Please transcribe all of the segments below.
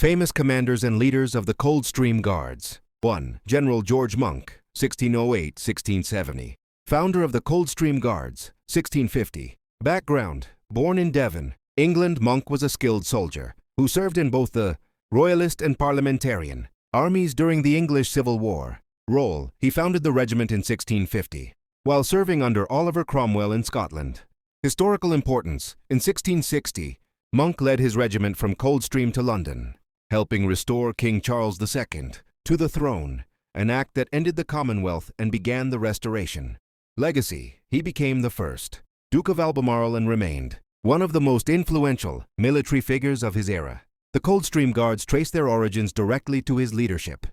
Famous commanders and leaders of the Coldstream Guards. 1. General George Monk, 1608–1670. Founder of the Coldstream Guards, 1650. Background: born in Devon, England, Monk was a skilled soldier who served in both the Royalist and Parliamentarian armies during the English Civil War. Role: he founded the regiment in 1650, while serving under Oliver Cromwell in Scotland. Historical importance: in 1660, Monk led his regiment from Coldstream to London, helping restore King Charles II to the throne, an act that ended the Commonwealth and began the Restoration. Legacy: he became the first Duke of Albemarle and remained one of the most influential military figures of his era. The Coldstream Guards trace their origins directly to his leadership.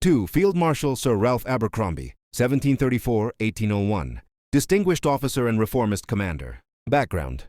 2. Field Marshal Sir Ralph Abercrombie, 1734–1801. Distinguished officer and reformist commander. Background: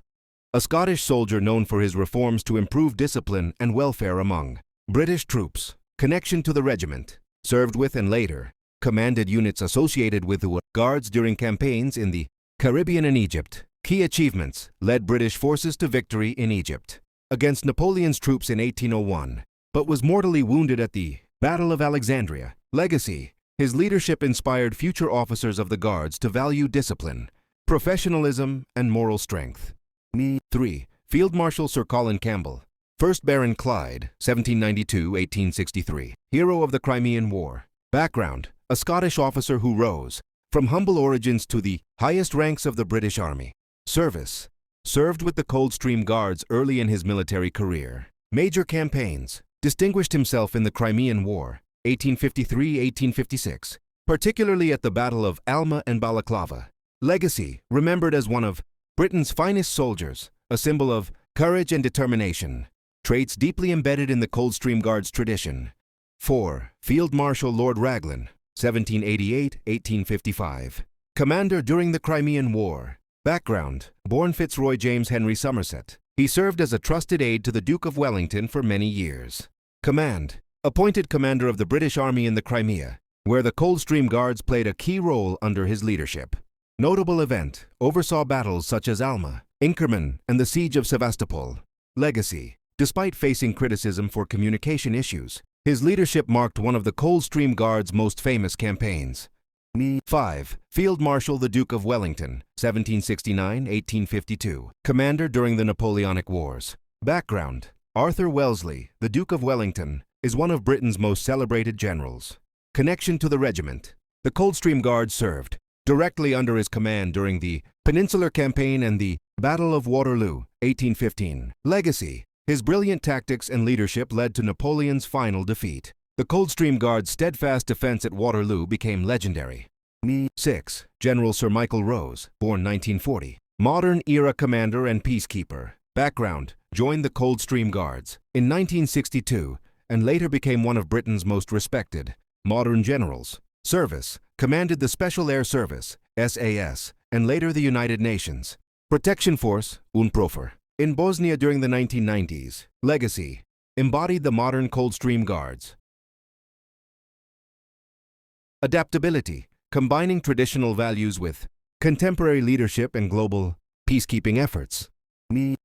a Scottish soldier known for his reforms to improve discipline and welfare among British troops. Connection to the regiment: served with and later commanded units associated with the Guards during campaigns in the Caribbean and Egypt. Key achievements: led British forces to victory in Egypt against Napoleon's troops in 1801, but was mortally wounded at the Battle of Alexandria. Legacy: his leadership inspired future officers of the Guards to value discipline, professionalism, and moral strength. 3. Field Marshal Sir Colin Campbell, 1st Baron Clyde, 1792–1863. Hero of the Crimean War. Background: a Scottish officer who rose from humble origins to the highest ranks of the British Army. Service: served with the Coldstream Guards early in his military career. Major campaigns: distinguished himself in the Crimean War, 1853–1856, particularly at the Battle of Alma and Balaclava. Legacy: remembered as one of Britain's finest soldiers, a symbol of courage and determination, traits deeply embedded in the Coldstream Guards tradition. 4. Field Marshal Lord Raglan, 1788–1855. Commander during the Crimean War. Background: born Fitzroy James Henry Somerset, he served as a trusted aide to the Duke of Wellington for many years. Command: appointed commander of the British Army in the Crimea, where the Coldstream Guards played a key role under his leadership. Notable event: oversaw battles such as Alma, Inkerman, and the Siege of Sevastopol. Legacy: despite facing criticism for communication issues, his leadership marked one of the Coldstream Guards' most famous campaigns. 5. Field Marshal the Duke of Wellington, 1769–1852. Commander during the Napoleonic Wars. Background: Arthur Wellesley, the Duke of Wellington, is one of Britain's most celebrated generals. Connection to the regiment: the Coldstream Guards served directly under his command during the Peninsular Campaign and the Battle of Waterloo, 1815. Legacy: his brilliant tactics and leadership led to Napoleon's final defeat. The Coldstream Guards' steadfast defense at Waterloo became legendary. 6. General Sir Michael Rose, born 1940. Modern-era commander and peacekeeper. Background: joined the Coldstream Guards in 1962 and later became one of Britain's most respected modern generals. Service: commanded the Special Air Service, SAS, and later the United Nations Protection Force, UNPROFOR, in Bosnia during the 1990s. Legacy: embodied the modern Coldstream Guards. Adaptability: combining traditional values with contemporary leadership and global peacekeeping efforts.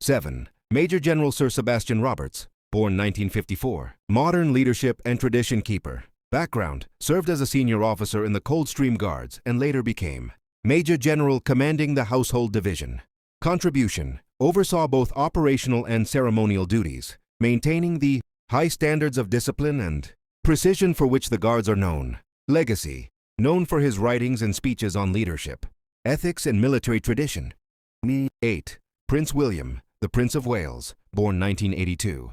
7. Major General Sir Sebastian Roberts, born 1954. Modern leadership and tradition keeper. Background: served as a senior officer in the Coldstream Guards and later became Major General commanding the Household Division. Contribution: oversaw both operational and ceremonial duties, maintaining the high standards of discipline and precision for which the Guards are known. Legacy: known for his writings and speeches on leadership, ethics, and military tradition. 8. Prince William, the Prince of Wales, born 1982.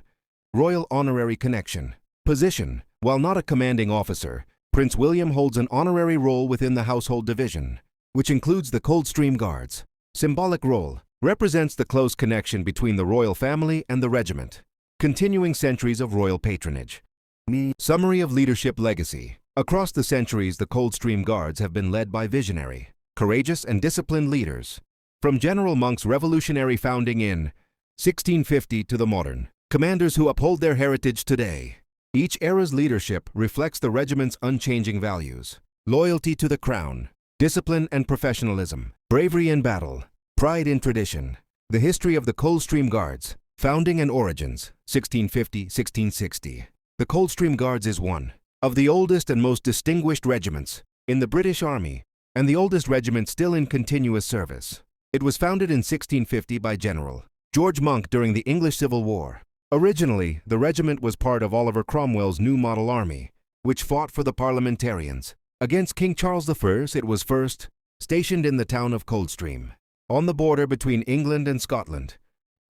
Royal honorary connection. Position: while not a commanding officer, Prince William holds an honorary role within the Household Division, which includes the Coldstream Guards. Symbolic role: represents the close connection between the royal family and the regiment, continuing centuries of royal patronage. Summary of leadership legacy. Across the centuries, the Coldstream Guards have been led by visionary, courageous, and disciplined leaders. From General Monk's revolutionary founding in 1650 to the modern commanders who uphold their heritage today. Each era's leadership reflects the regiment's unchanging values: loyalty to the crown, discipline and professionalism, bravery in battle, pride in tradition. The history of the Coldstream Guards, Founding and origins, 1650–1660. The Coldstream Guards is one of the oldest and most distinguished regiments in the British Army, and the oldest regiment still in continuous service. It was founded in 1650 by General George Monk during the English Civil War. Originally, the regiment was part of Oliver Cromwell's New Model Army, which fought for the parliamentarians. Against King Charles I, it was first stationed in the town of Coldstream, on the border between England and Scotland,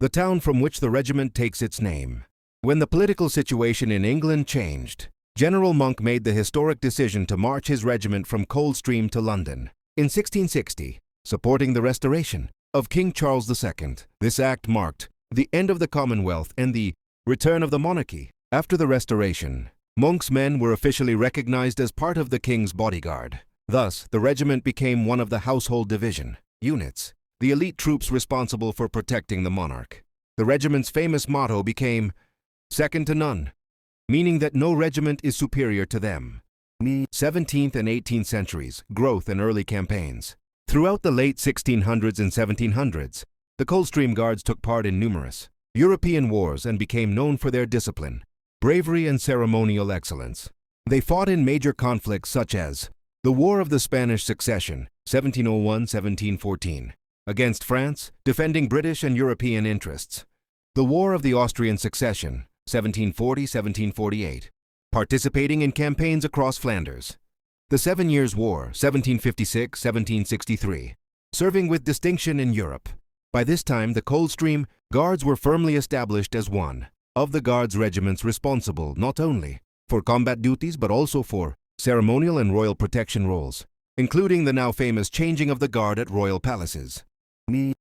the town from which the regiment takes its name. When the political situation in England changed, General Monk made the historic decision to march his regiment from Coldstream to London. In 1660, supporting the restoration of King Charles II, this act marked the end of the Commonwealth and the return of the monarchy. After the restoration, Monk's men were officially recognized as part of the king's bodyguard. Thus, the regiment became one of the household division units, the elite troops responsible for protecting the monarch. The regiment's famous motto became second to none, meaning that no regiment is superior to them. 17th and 18th centuries, growth and early campaigns. Throughout the late 1600s and 1700s, the Coldstream Guards took part in numerous European wars and became known for their discipline, bravery, and ceremonial excellence. They fought in major conflicts such as the War of the Spanish Succession, 1701–1714, against France, defending British and European interests. The War of the Austrian Succession, 1740–1748, participating in campaigns across Flanders. The 7 Years' War, 1756–1763, serving with distinction in Europe. By this time, the Coldstream Guards were firmly established as one of the Guards regiments responsible not only for combat duties but also for ceremonial and royal protection roles, including the now famous changing of the guard at royal palaces.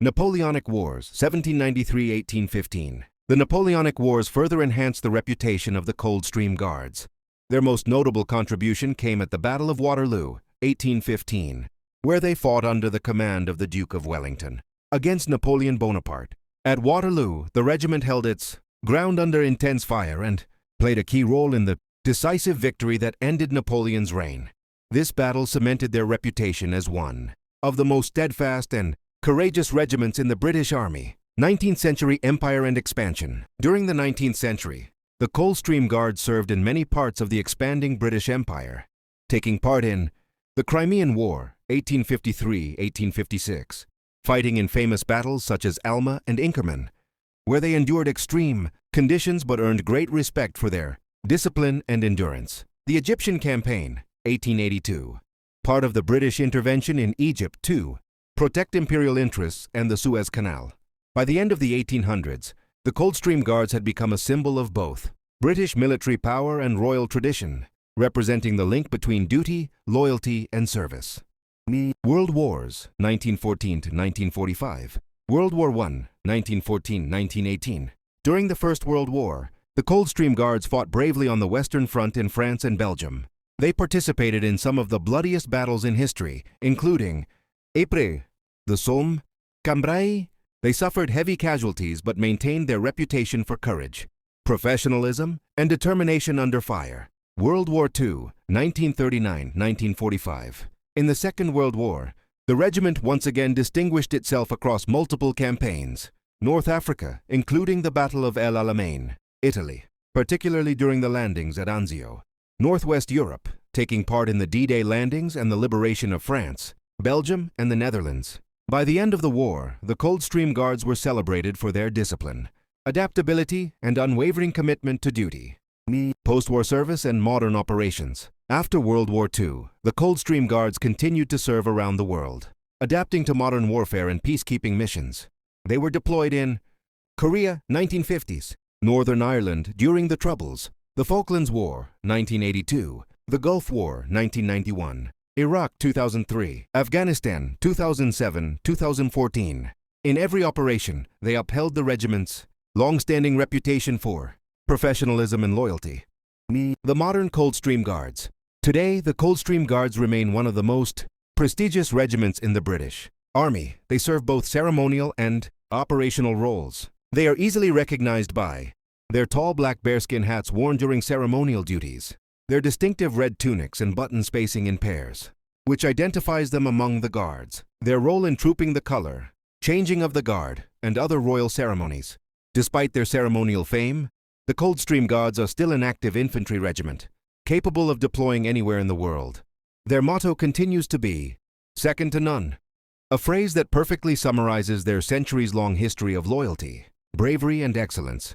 Napoleonic Wars, 1793–1815. The Napoleonic Wars further enhanced the reputation of the Coldstream Guards. Their most notable contribution came at the Battle of Waterloo, 1815, where they fought under the command of the Duke of Wellington against Napoleon Bonaparte. At Waterloo, the regiment held its ground under intense fire and played a key role in the decisive victory that ended Napoleon's reign. This battle cemented their reputation as one of the most steadfast and courageous regiments in the British Army. 19th century empire and expansion. During the 19th century, the Coldstream Guards served in many parts of the expanding British Empire, taking part in the Crimean War, 1853–1856, fighting in famous battles such as Alma and Inkerman, where they endured extreme conditions but earned great respect for their discipline and endurance. The Egyptian Campaign, 1882, part of the British intervention in Egypt to protect imperial interests and the Suez Canal. By the end of the 1800s, the Coldstream Guards had become a symbol of both British military power and royal tradition, representing the link between duty, loyalty, and service. World Wars, 1914–1945. World War I, 1914–1918. During the First World War, the Coldstream Guards fought bravely on the Western Front in France and Belgium. They participated in some of the bloodiest battles in history, including Ypres, the Somme, Cambrai. They suffered heavy casualties but maintained their reputation for courage, professionalism, and determination under fire. World War II, 1939–1945. In the Second World War, the regiment once again distinguished itself across multiple campaigns. North Africa, including the Battle of El Alamein, Italy, particularly during the landings at Anzio. Northwest Europe, taking part in the D-Day landings and the liberation of France, Belgium, and the Netherlands. By the end of the war, the Coldstream Guards were celebrated for their discipline, adaptability, and unwavering commitment to duty. Post-war service and modern operations. After World War II, the Coldstream Guards continued to serve around the world, adapting to modern warfare and peacekeeping missions. They were deployed in Korea, 1950s, Northern Ireland during the Troubles, the Falklands War, 1982, the Gulf War, 1991, Iraq, 2003, Afghanistan, 2007–2014. In every operation, they upheld the regiment's long-standing reputation for professionalism and loyalty. The modern Coldstream Guards. Today, the Coldstream Guards remain one of the most prestigious regiments in the British Army. They serve both ceremonial and operational roles. They are easily recognized by their tall black bearskin hats worn during ceremonial duties, their distinctive red tunics and button spacing in pairs, which identifies them among the guards, their role in trooping the color, changing of the guard, and other royal ceremonies. Despite their ceremonial fame, the Coldstream Guards are still an active infantry regiment, capable of deploying anywhere in the world. Their motto continues to be, "Second to none," a phrase that perfectly summarizes their centuries-long history of loyalty, bravery, and excellence.